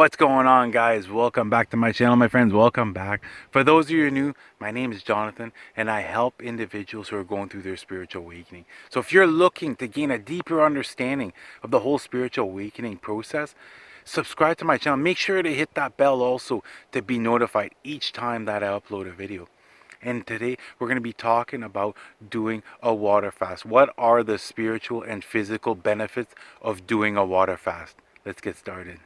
What's going on, guys? Welcome back to my channel, my friends. Welcome back. For those of you who are new, my name is Jonathan, and I help individuals who are going through their spiritual awakening. So if you're looking to gain a deeper understanding of the whole spiritual awakening process, subscribe to my channel. Make sure to hit that bell also to be notified each time that I upload a video. And today we're going to be talking about doing a water fast. What are the spiritual and physical benefits of doing a water fast? Let's get started.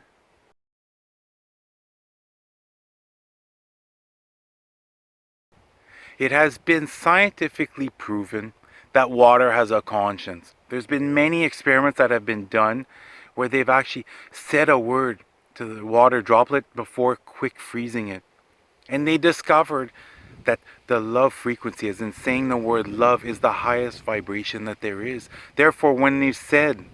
It has been scientifically proven that water has a conscience. There's been many experiments that have been done where they've actually said a word to the water droplet before quick freezing it. And they discovered that the love frequency, as in saying the word love, is the highest vibration that there is. Therefore, when they said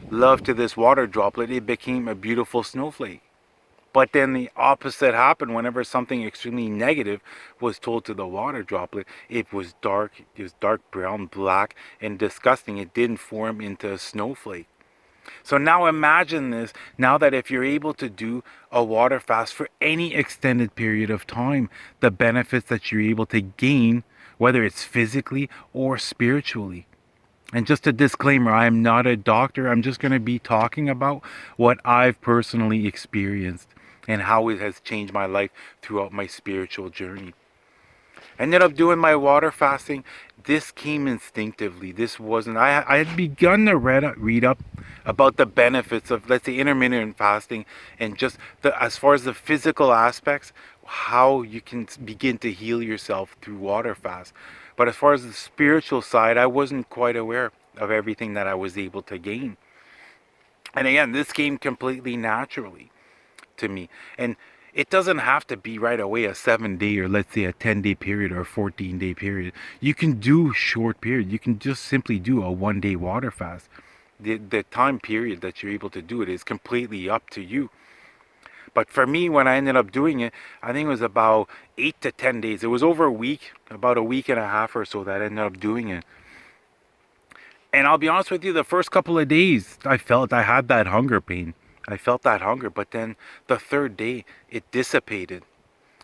love to this water droplet, it became a beautiful snowflake. But then the opposite happened whenever something extremely negative was told to the water droplet. It was dark brown, black, and disgusting. It didn't form into a snowflake. So now imagine this, now that if you're able to do a water fast for any extended period of time, the benefits that you're able to gain, whether it's physically or spiritually. And just a disclaimer, I am not a doctor. I'm just going to be talking about what I've personally experienced and how it has changed my life throughout my spiritual journey. I ended up doing my water fasting. This came instinctively. This wasn't, I had begun to read up about the benefits of, let's say, intermittent fasting, and just as far as the physical aspects, how you can begin to heal yourself through water fast. But as far as the spiritual side, I wasn't quite aware of everything that I was able to gain. And again, this came completely naturally to me. And it doesn't have to be right away a 7 day, or let's say a 10 day period, or a 14 day period. You can do short period. You can just simply do a 1 day water fast. The time period that you're able to do it is completely up to you. But for me, when I ended up doing it, I think it was about 8 to 10 days. It was over a week, about a week and a half or so, that I ended up doing it. And I'll be honest with you, the first couple of days, I felt I had that hunger pain. I felt that hunger, but then the third day, it dissipated.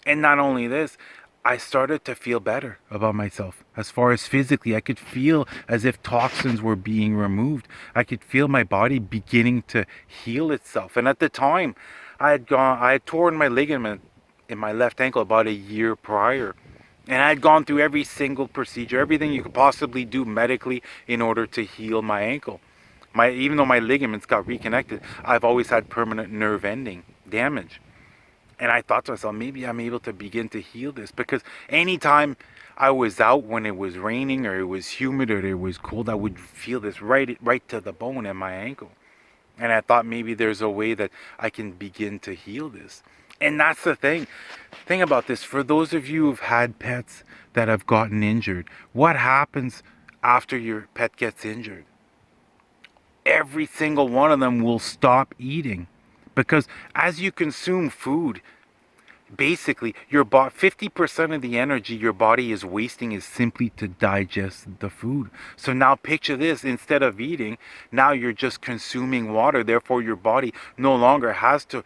And not only this, I started to feel better about myself. As far as physically, I could feel as if toxins were being removed. I could feel my body beginning to heal itself. And at the time, I had torn my ligament in my left ankle about a year prior. And I had gone through every single procedure, everything you could possibly do medically in order to heal my ankle. Even though my ligaments got reconnected, I've always had permanent nerve ending damage. And I thought to myself, maybe I'm able to begin to heal this, because anytime I was out, when it was raining or it was humid or it was cold, I would feel this right to the bone in my ankle. And I thought maybe there's a way that I can begin to heal this. And that's the thing about this. For those of you who've had pets that have gotten injured, what happens after your pet gets injured? Every single one of them will stop eating, because as you consume food, basically your 50% of the energy your body is wasting is simply to digest the food. So now picture this: instead of eating, now you're just consuming water. Therefore your body no longer has to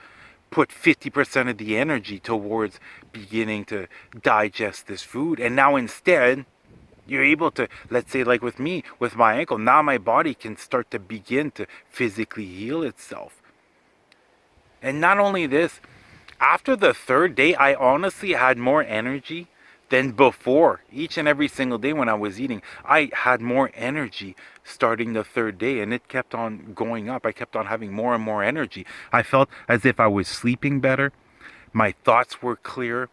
put 50% of the energy towards beginning to digest this food. And now instead, you're able to, let's say, like with me, with my ankle, now my body can start to begin to physically heal itself. And not only this, after the third day, I honestly had more energy than before. Each and every single day when I was eating, I had more energy starting the third day, and it kept on going up. I kept on having more and more energy. I felt as if I was sleeping better. My thoughts were clear.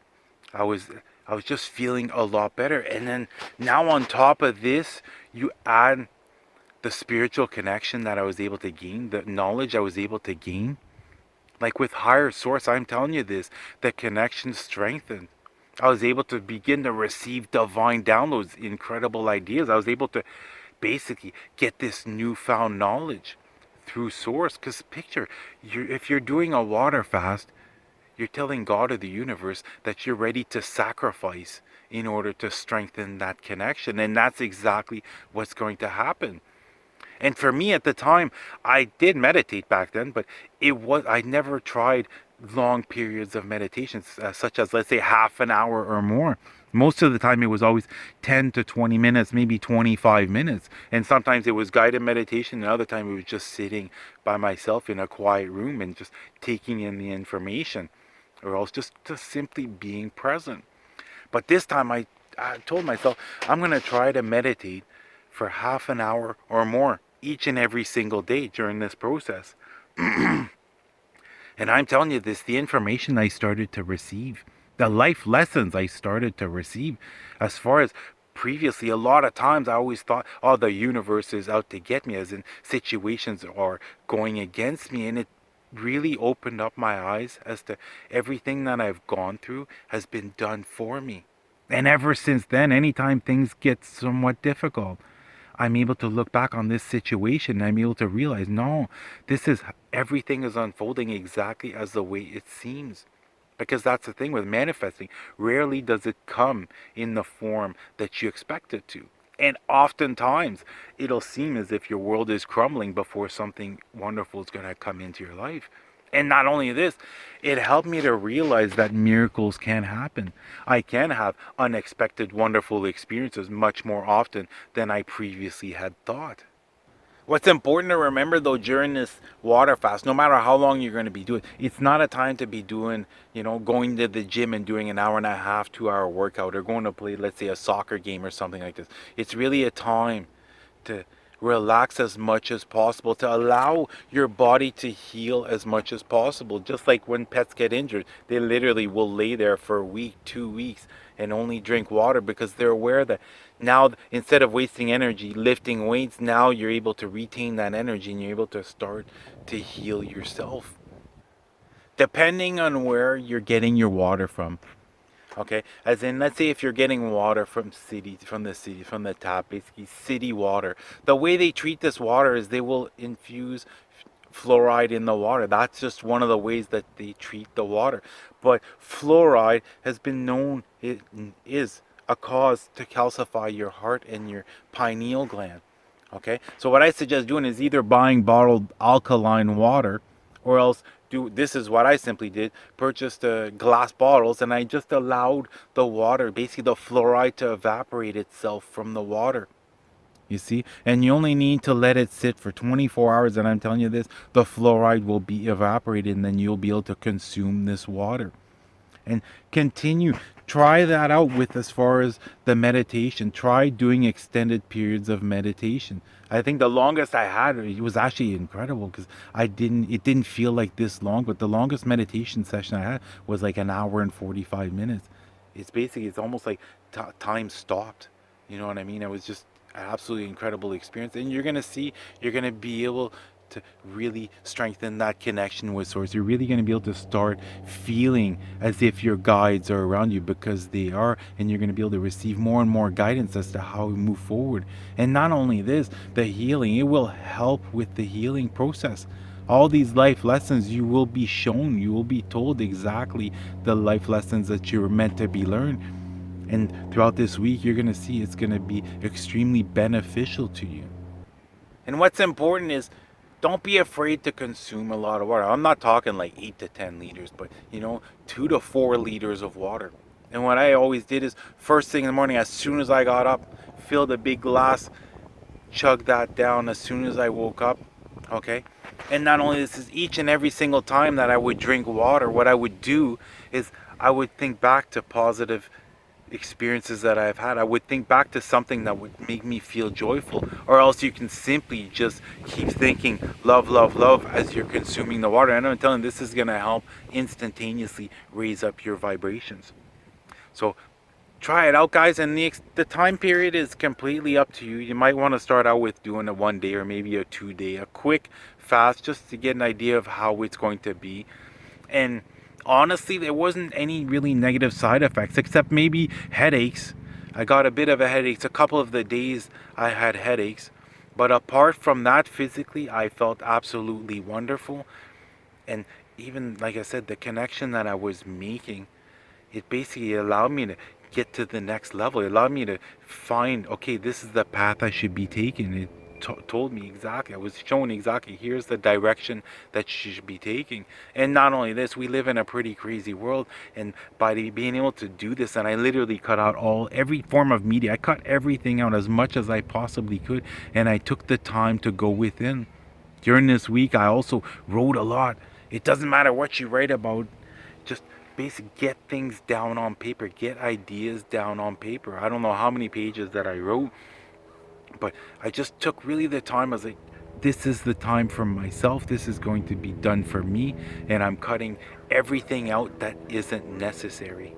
I was I was just feeling a lot better. And then now on top of this, you add the spiritual connection that I was able to gain, the knowledge I was able to gain. Like with higher source, I'm telling you this, the connection strengthened. I was able to begin to receive divine downloads, incredible ideas. I was able to basically get this newfound knowledge through source. Because picture, if you're doing a water fast, you're telling God or the universe that you're ready to sacrifice in order to strengthen that connection. And that's exactly what's going to happen. And for me at the time, I did meditate back then, but I never tried long periods of meditation, such as, let's say, half an hour or more. Most of the time, it was always 10 to 20 minutes, maybe 25 minutes. And sometimes it was guided meditation, and other time it was just sitting by myself in a quiet room and just taking in the information, or else just simply being present. But this time, I told myself, I'm going to try to meditate for half an hour or more each and every single day during this process. And I'm telling you this, the information I started to receive, the life lessons I started to receive, as far as previously, a lot of times I always thought, oh, the universe is out to get me, as in situations are going against me. And it really opened up my eyes as to everything that I've gone through has been done for me. And ever since then, anytime things get somewhat difficult, I'm able to look back on this situation and I'm able to realize, no, this is everything is unfolding exactly as the way it seems. Because that's the thing with manifesting. Rarely does it come in the form that you expect it to. And oftentimes, it'll seem as if your world is crumbling before something wonderful is going to come into your life. And not only this, it helped me to realize that miracles can happen. I can have unexpected, wonderful experiences much more often than I previously had thought. What's important to remember though during this water fast, no matter how long you're going to be doing, it's not a time to be doing, going to the gym and doing an hour and a half, 2 hour workout, or going to play, let's say, a soccer game or something like this. It's really a time to relax as much as possible, to allow your body to heal as much as possible. Just like when pets get injured, they literally will lay there for a week, 2 weeks, and only drink water because they're aware that now, instead of wasting energy lifting weights, now you're able to retain that energy and you're able to start to heal yourself. Depending on where you're getting your water from, okay, as in, let's say if you're getting water from the tap, basically city water, the way they treat this water is they will infuse fluoride in the water. That's just one of the ways that they treat the water. But fluoride has been known, it is a cause to calcify your heart and your pineal gland. Okay, so what I suggest doing is either buying bottled alkaline water, or else do this is what I simply did: purchased glass bottles, and I just allowed the water, basically the fluoride, to evaporate itself from the water. You see, and you only need to let it sit for 24 hours, and I'm telling you this, the fluoride will be evaporated, and then you'll be able to consume this water. And continue, try that out with, as far as the meditation, try doing extended periods of meditation. I think the longest I had, it was actually incredible, because it didn't feel like this long, but the longest meditation session I had was like an hour and 45 minutes. It's almost like time stopped. You know what I mean? It was just an absolutely incredible experience, and you're gonna be able to really strengthen that connection with source. You're really going to be able to start feeling as if your guides are around you, because they are, and you're going to be able to receive more and more guidance as to how we move forward. And not only this, the healing, it will help with the healing process. All these life lessons, you will be shown, you will be told exactly the life lessons that you're meant to be learned. And throughout this week, you're going to see it's going to be extremely beneficial to you. And what's important is, don't be afraid to consume a lot of water. I'm not talking like 8 to 10 liters, but 2 to 4 liters of water. And what I always did is, first thing in the morning, as soon as I got up, filled a big glass, chug that down as soon as I woke up. Okay? And not only this, is each and every single time that I would drink water, what I would do is I would think back to positive experiences that I've had. I would think back to something that would make me feel joyful, or else you can simply just keep thinking love, love, love as you're consuming the water. And I'm telling you, this is going to help instantaneously raise up your vibrations. So try it out, guys, and the time period is completely up to you. You might want to start out with doing a 1 day or maybe a 2 day, a quick fast, just to get an idea of how it's going to be. And honestly, there wasn't any really negative side effects, except maybe headaches. I got a bit of a headache. A couple of the days I had headaches. But apart from that, physically, I felt absolutely wonderful. And even, like I said, the connection that I was making, it basically allowed me to get to the next level. It allowed me to find, okay, this is the path I should be taking. told me exactly. I was shown exactly, here's the direction that you should be taking. And not only this, we live in a pretty crazy world, and by being able to do this, and I literally cut out every form of media. I cut everything out as much as I possibly could, and I took the time to go within. During this week, I also wrote a lot. It doesn't matter what you write about, just basically get things down on paper, get ideas down on paper. I don't know how many pages that I wrote, but I just took really the time. I was like, this is the time for myself. This is going to be done for me, and I'm cutting everything out that isn't necessary.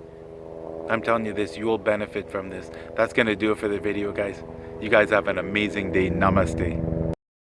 I'm telling you this, you will benefit from this. That's going to do it for the video, guys. You guys have an amazing day. Namaste.